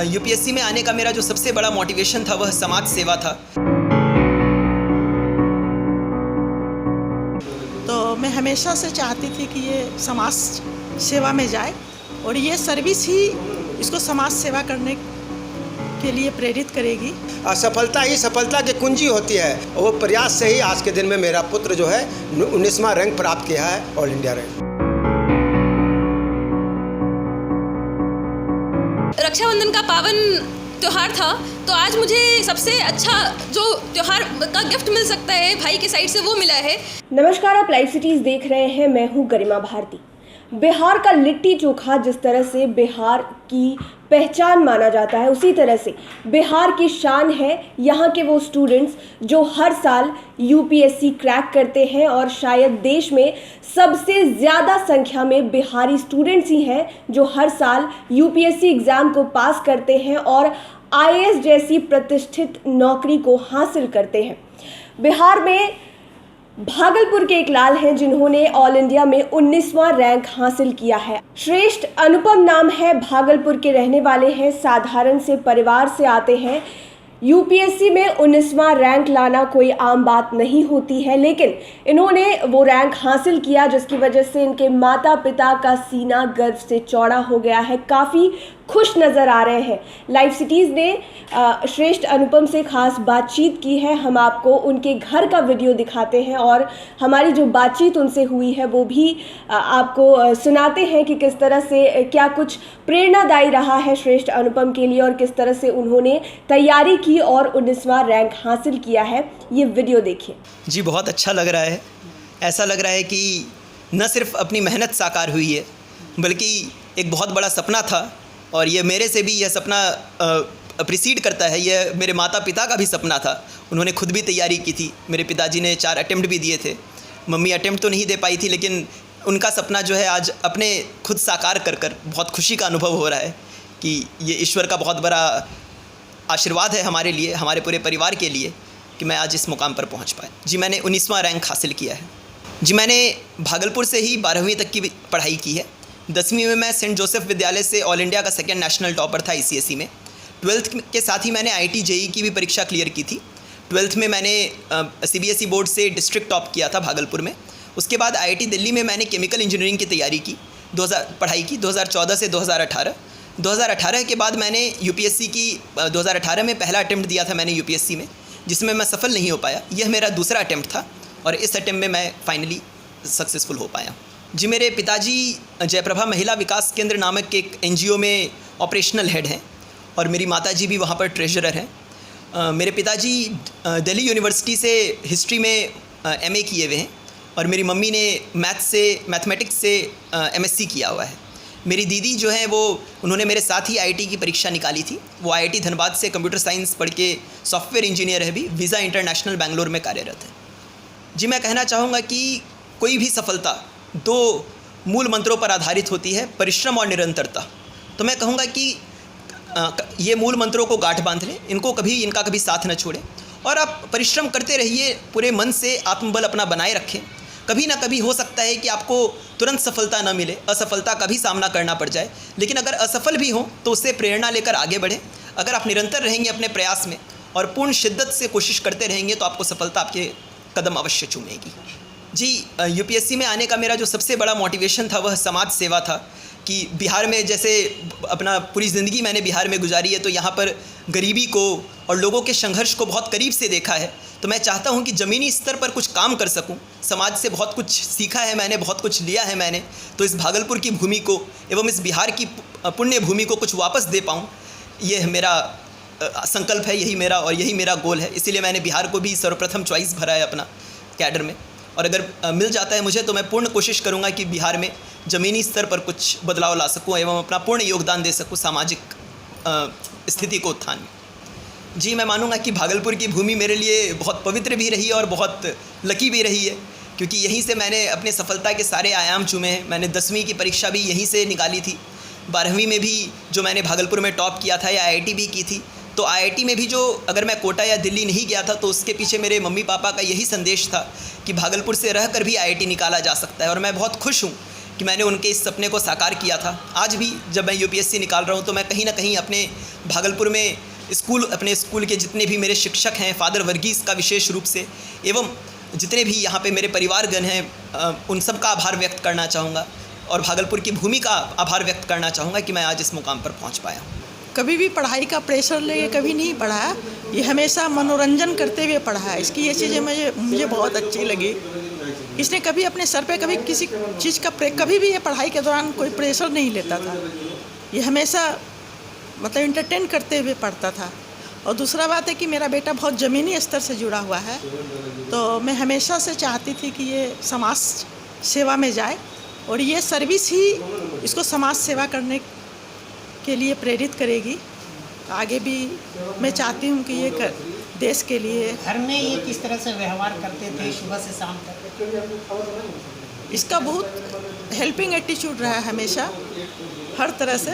UPSC में आने का मेरा जो सबसे बड़ा मोटिवेशन था वह समाज सेवा था। तो मैं हमेशा से चाहती थी कि ये समाज सेवा में जाए और ये सर्विस ही इसको समाज सेवा करने के लिए प्रेरित करेगी। असफलता ही सफलता की कुंजी होती है और वो प्रयास से ही आज के दिन में मेरा पुत्र जो है 19वां रैंक प्राप्त किया है, ऑल इंडिया रैंक। रक्षाबंधन का पावन त्यौहार था, तो आज मुझे सबसे अच्छा जो त्यौहार का गिफ्ट मिल सकता है भाई के साइड से वो मिला है। नमस्कार, आप लाइव सिटीज देख रहे हैं। मैं हूं गरिमा भारती। बिहार का लिट्टी चोखा जिस तरह से बिहार की पहचान माना जाता है, उसी तरह से बिहार की शान है यहाँ के वो स्टूडेंट्स जो हर साल यूपीएससी क्रैक करते हैं और शायद देश में सबसे ज़्यादा संख्या में बिहारी स्टूडेंट्स ही हैं जो हर साल यूपीएससी एग्ज़ाम को पास करते हैं और आईएएस जैसी प्रतिष्ठित नौकरी को हासिल करते हैं। बिहार में भागलपुर के एक लाल हैं जिन्होंने ऑल इंडिया में 19वां रैंक हासिल किया है। श्रेष्ठ अनुपम नाम है, भागलपुर के रहने वाले हैं, साधारण से परिवार से आते हैं। यूपीएससी में 19वां रैंक लाना कोई आम बात नहीं होती है, लेकिन इन्होंने वो रैंक हासिल किया जिसकी वजह से इनके माता पिता का सीना गर्व से चौड़ा हो गया है। काफ़ी खुश नज़र आ रहे हैं। लाइव सिटीज़ ने श्रेष्ठ अनुपम से खास बातचीत की है। हम आपको उनके घर का वीडियो दिखाते हैं और हमारी जो बातचीत उनसे हुई है वो भी आपको सुनाते हैं कि किस तरह से क्या कुछ प्रेरणादायी रहा है श्रेष्ठ अनुपम के लिए और किस तरह से उन्होंने तैयारी की और 19वां रैंक हासिल किया है। ये वीडियो देखिए। जी, बहुत अच्छा लग रहा है। ऐसा लग रहा है कि न सिर्फ अपनी मेहनत साकार हुई है बल्कि एक बहुत बड़ा सपना था और ये मेरे से भी यह सपना प्रिसीड करता है। यह मेरे माता पिता का भी सपना था। उन्होंने खुद भी तैयारी की थी। मेरे पिताजी ने 4 अटेम्प्ट भी दिए थे। मम्मी अटेम्प्ट तो नहीं दे पाई थी, लेकिन उनका सपना जो है आज अपने खुद साकार कर बहुत खुशी का अनुभव हो रहा है कि ये ईश्वर का बहुत बड़ा आशीर्वाद है हमारे लिए, हमारे पूरे परिवार के लिए कि मैं आज इस मुकाम पर पहुंच पाया। जी, मैंने 19वां रैंक हासिल किया है। जी, मैंने भागलपुर से ही 12वीं तक की पढ़ाई की है। 10वीं में मैं सेंट जोसेफ विद्यालय से ऑल इंडिया का 2nd नेशनल टॉपर था ICSE में। 12th के साथ ही मैंने IIT JEE की भी परीक्षा क्लियर की थी। 12th में मैंने CBSE बोर्ड से डिस्ट्रिक्ट टॉप किया था भागलपुर में। उसके बाद IIT दिल्ली में मैंने केमिकल इंजीनियरिंग की तैयारी की, पढ़ाई की 2014 से 2018। 2018 के बाद मैंने यूपीएससी की 2018 में पहला अटेम्प्ट दिया था मैंने यूपीएससी में, जिसमें मैं सफल नहीं हो पाया। यह मेरा दूसरा अटेम्प्ट था और इस अटेम्प्ट में मैं फाइनली सक्सेसफुल हो पाया। जी, मेरे पिताजी जयप्रभा महिला विकास केंद्र नामक एक NGO में ऑपरेशनल हेड हैं और मेरी माताजी भी वहाँ पर ट्रेजरर हैं। मेरे पिताजी दिल्ली यूनिवर्सिटी से हिस्ट्री में MA किए हुए हैं और मेरी मम्मी ने मैथमेटिक्स से MSc किया हुआ है। मेरी दीदी जो है वो उन्होंने मेरे साथ ही IIT की परीक्षा निकाली थी। वो IIT धनबाद से कंप्यूटर साइंस पढ़ के सॉफ्टवेयर इंजीनियर है, भी वीज़ा इंटरनेशनल बेंगलोर में कार्यरत है। जी, मैं कहना चाहूँगा कि कोई भी सफलता 2 मूल मंत्रों पर आधारित होती है, परिश्रम और निरंतरता। तो मैं कहूँगा कि ये मूल मंत्रों को गांठ बांध लें, इनका कभी साथ न छोड़ें और आप परिश्रम करते रहिए, पूरे मन से आत्मबल अपना बनाए रखें। कभी ना कभी हो सकता है कि आपको तुरंत सफलता न मिले, असफलता का भी सामना करना पड़ जाए, लेकिन अगर असफल भी हो तो उससे प्रेरणा लेकर आगे बढ़ें। अगर आप निरंतर रहेंगे अपने प्रयास में और पूर्ण शिद्दत से कोशिश करते रहेंगे तो आपको सफलता आपके कदम अवश्य चूमेगी। जी, यूपीएससी में आने का मेरा जो सबसे बड़ा मोटिवेशन था वह समाज सेवा था कि बिहार में जैसे अपना पूरी ज़िंदगी मैंने बिहार में गुजारी है, तो यहाँ पर गरीबी को और लोगों के संघर्ष को बहुत करीब से देखा है। तो मैं चाहता हूँ कि ज़मीनी स्तर पर कुछ काम कर सकूँ। समाज से बहुत कुछ सीखा है मैंने, बहुत कुछ लिया है मैंने, तो इस भागलपुर की भूमि को एवं इस बिहार की पुण्य भूमि को कुछ वापस दे पाऊँ, यह मेरा संकल्प है, यही मेरा गोल है। इसीलिए मैंने बिहार को भी सर्वप्रथम चॉइस भरा है अपना कैडर में और अगर मिल जाता है मुझे तो मैं पूर्ण कोशिश करूँगा कि बिहार में ज़मीनी स्तर पर कुछ बदलाव ला सकूँ एवं अपना पूर्ण योगदान दे सकूँ सामाजिक स्थिति को उत्थान में। जी, मैं मानूंगा कि भागलपुर की भूमि मेरे लिए बहुत पवित्र भी रही है और बहुत लकी भी रही है, क्योंकि यहीं से मैंने अपने सफलता के सारे आयाम चूमे हैं। मैंने 10वीं की परीक्षा भी यहीं से निकाली थी। 12वीं में भी जो मैंने भागलपुर में टॉप किया था या IIT भी की थी, तो IIT में भी जो अगर मैं कोटा या दिल्ली नहीं गया था तो उसके पीछे मेरे मम्मी पापा का यही संदेश था कि भागलपुर से रहकर भी IIT निकाला जा सकता है। और मैं बहुत खुश हूँ कि मैंने उनके इस सपने को साकार किया था। आज भी जब मैं यूपीएससी निकाल रहा हूँ तो मैं कहीं ना कहीं अपने भागलपुर में अपने स्कूल के जितने भी मेरे शिक्षक हैं, फादर वर्गीस का विशेष रूप से, एवं जितने भी यहाँ पे मेरे परिवारगण हैं, उन सब का आभार व्यक्त करना चाहूँगा और भागलपुर की भूमि का आभार व्यक्त करना चाहूँगा कि मैं आज इस मुकाम पर पहुँच पाया। कभी भी पढ़ाई का प्रेशर लेके कभी नहीं पढ़ा, ये हमेशा मनोरंजन करते हुए पढ़ा है। इसकी ये चीज़ें मुझे बहुत अच्छी लगी। इसने कभी अपने सर पे कभी किसी चीज़ का कभी भी ये पढ़ाई के दौरान कोई प्रेशर नहीं लेता था। ये हमेशा मतलब इंटरटेन करते हुए पढ़ता था। और दूसरा बात है कि मेरा बेटा बहुत ज़मीनी स्तर से जुड़ा हुआ है, तो मैं हमेशा से चाहती थी कि ये समाज सेवा में जाए और ये सर्विस ही इसको समाज सेवा करने के लिए प्रेरित करेगी। आगे भी मैं चाहती हूँ कि ये देश के लिए। घर में ये किस तरह से व्यवहार करते थे सुबह से शाम तक? इसका बहुत हेल्पिंग एटीट्यूड रहा है हमेशा, हर तरह से।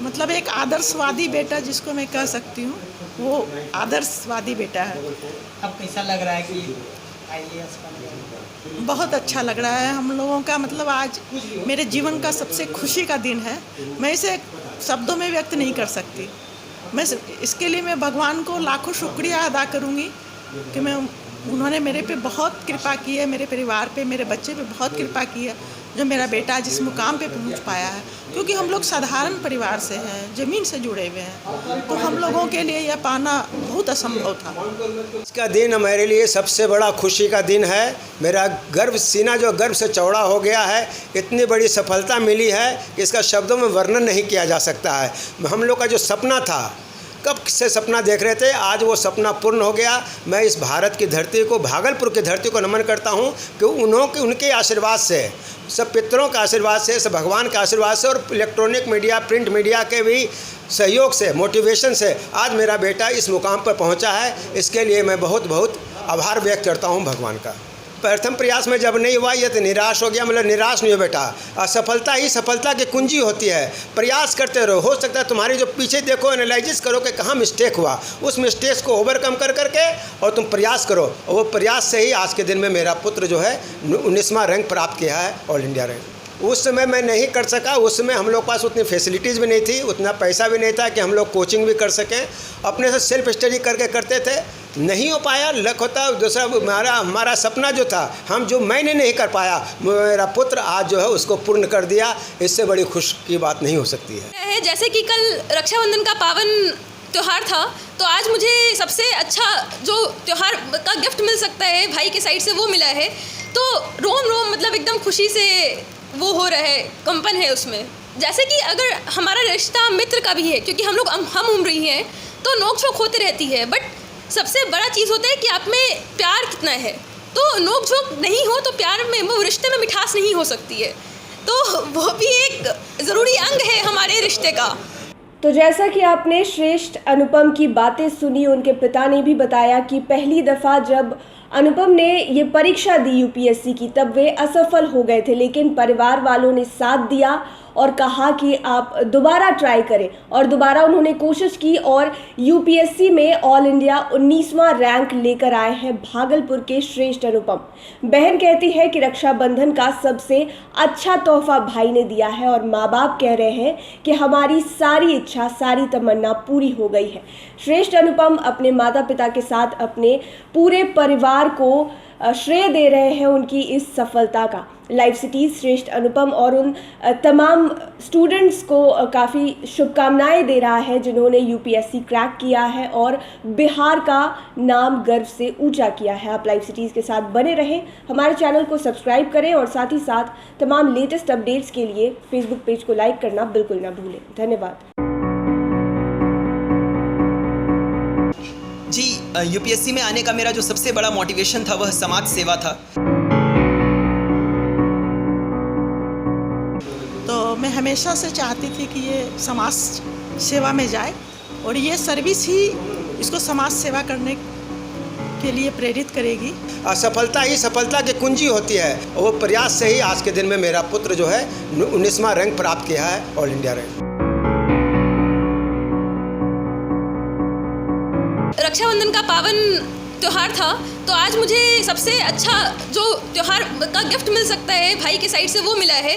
मतलब एक आदर्शवादी बेटा जिसको मैं कह सकती हूँ, वो आदर्शवादी बेटा है। अब कैसा लग रहा है कि IAS का? बहुत अच्छा लग रहा है हम लोगों का। मतलब आज मेरे जीवन का सबसे खुशी का दिन है। मैं इसे शब्दों में व्यक्त नहीं कर सकती। इसके लिए मैं भगवान को लाखों शुक्रिया अदा करूँगी कि उन्होंने मेरे पे बहुत कृपा की है, मेरे परिवार पे, मेरे बच्चे पे बहुत कृपा की है, जो मेरा बेटा जिस मुकाम पे पहुंच पाया है। क्योंकि हम लोग साधारण परिवार से हैं, ज़मीन से जुड़े हुए हैं, तो हम लोगों के लिए यह पाना बहुत असंभव था। इसका दिन मेरे लिए सबसे बड़ा खुशी का दिन है। मेरा सीना जो गर्व से चौड़ा हो गया है। इतनी बड़ी सफलता मिली है, इसका शब्दों में वर्णन नहीं किया जा सकता है। हम लोग का जो सपना था, कब से सपना देख रहे थे, आज वो सपना पूर्ण हो गया। मैं इस भारत की धरती को, भागलपुर की धरती को नमन करता हूँ कि उनके आशीर्वाद से, सब पितरों के आशीर्वाद से, सब भगवान के आशीर्वाद से और इलेक्ट्रॉनिक मीडिया, प्रिंट मीडिया के भी सहयोग से, मोटिवेशन से आज मेरा बेटा इस मुकाम पर पहुँचा है। इसके लिए मैं बहुत बहुत आभार व्यक्त करता हूँ भगवान का। प्रथम प्रयास में जब नहीं हुआ ये तो निराश हो गया, मतलब निराश नहीं हो बेटा। असफलता ही सफलता की कुंजी होती है। प्रयास करते रहो। हो सकता है तुम्हारे जो पीछे देखो, एनालिसिस करो कि कहाँ मिस्टेक हुआ, उस मिस्टेक को ओवरकम कर करके और तुम प्रयास करो। और वो प्रयास से ही आज के दिन में मेरा पुत्र जो है 19वां रैंक प्राप्त किया है, ऑल इंडिया रैंक। उस समय मैं नहीं कर सका। उस समय हम लोग पास उतनी फैसिलिटीज़ भी नहीं थी, उतना पैसा भी नहीं था कि हम लोग कोचिंग भी कर सकें। अपने से सेल्फ स्टडी करके करते थे, नहीं हो पाया। लक होता दूसरा हमारा सपना जो था, मैंने नहीं कर पाया, मेरा पुत्र आज जो है उसको पूर्ण कर दिया। इससे बड़ी खुश की बात नहीं हो सकती है। जैसे कि कल रक्षाबंधन का पावन त्यौहार था, तो आज मुझे सबसे अच्छा जो त्यौहार का गिफ्ट मिल सकता है भाई के साइड से, वो मिला है। तो रोम रोम मतलब एकदम खुशी से वो हो रहा है, कंपन है उसमें। जैसे कि अगर हमारा रिश्ता मित्र का भी है, क्योंकि हम लोग हम उम्र ही हैं, तो नोक झोंक होती रहती है, बट सबसे बड़ा चीज़ होता है कि आप में प्यार कितना है। तो नोक झोंक नहीं हो तो प्यार में, वो रिश्ते में मिठास नहीं हो सकती है। तो वो भी एक ज़रूरी अंग है हमारे रिश्ते का। तो जैसा कि आपने श्रेष्ठ अनुपम की बातें सुनी, उनके पिता ने भी बताया कि पहली दफ़ा जब अनुपम ने ये परीक्षा दी यूपीएससी की, तब वे असफल हो गए थे, लेकिन परिवार वालों ने साथ दिया और कहा कि आप दोबारा ट्राई करें। और दोबारा उन्होंने कोशिश की और यूपीएससी में ऑल इंडिया 19वां रैंक लेकर आए हैं भागलपुर के श्रेष्ठ अनुपम। बहन कहती है कि रक्षाबंधन का सबसे अच्छा तोहफा भाई ने दिया है और माँ बाप कह रहे हैं कि हमारी सारी इच्छा, सारी तमन्ना पूरी हो गई है। श्रेष्ठ अनुपम अपने माता पिता के साथ अपने पूरे परिवार को श्रेय दे रहे हैं उनकी इस सफलता का। लाइव सिटीज़ श्रेष्ठ अनुपम और उन तमाम स्टूडेंट्स को काफ़ी शुभकामनाएं दे रहा है जिन्होंने यूपीएससी क्रैक किया है और बिहार का नाम गर्व से ऊंचा किया है। आप लाइव सिटीज़ के साथ बने रहें, हमारे चैनल को सब्सक्राइब करें और साथ ही साथ तमाम लेटेस्ट अपडेट्स के लिए फेसबुक पेज को लाइक करना बिल्कुल ना भूलें। धन्यवाद। जी, यूपीएससी में आने का मेरा जो सबसे बड़ा मोटिवेशन था वह समाज सेवा था। तो मैं हमेशा से चाहती थी कि ये समाज सेवा में जाए और ये सर्विस ही इसको समाज सेवा करने के लिए प्रेरित करेगी। असफलता ही सफलता की कुंजी होती है। वो प्रयास से ही आज के दिन में मेरा पुत्र जो है 19वां रैंक प्राप्त किया है, ऑल इंडिया रैंक। रक्षाबंधन का पावन त्यौहार था, तो आज मुझे सबसे अच्छा जो त्यौहार का गिफ्ट मिल सकता है भाई के साइड से वो मिला है।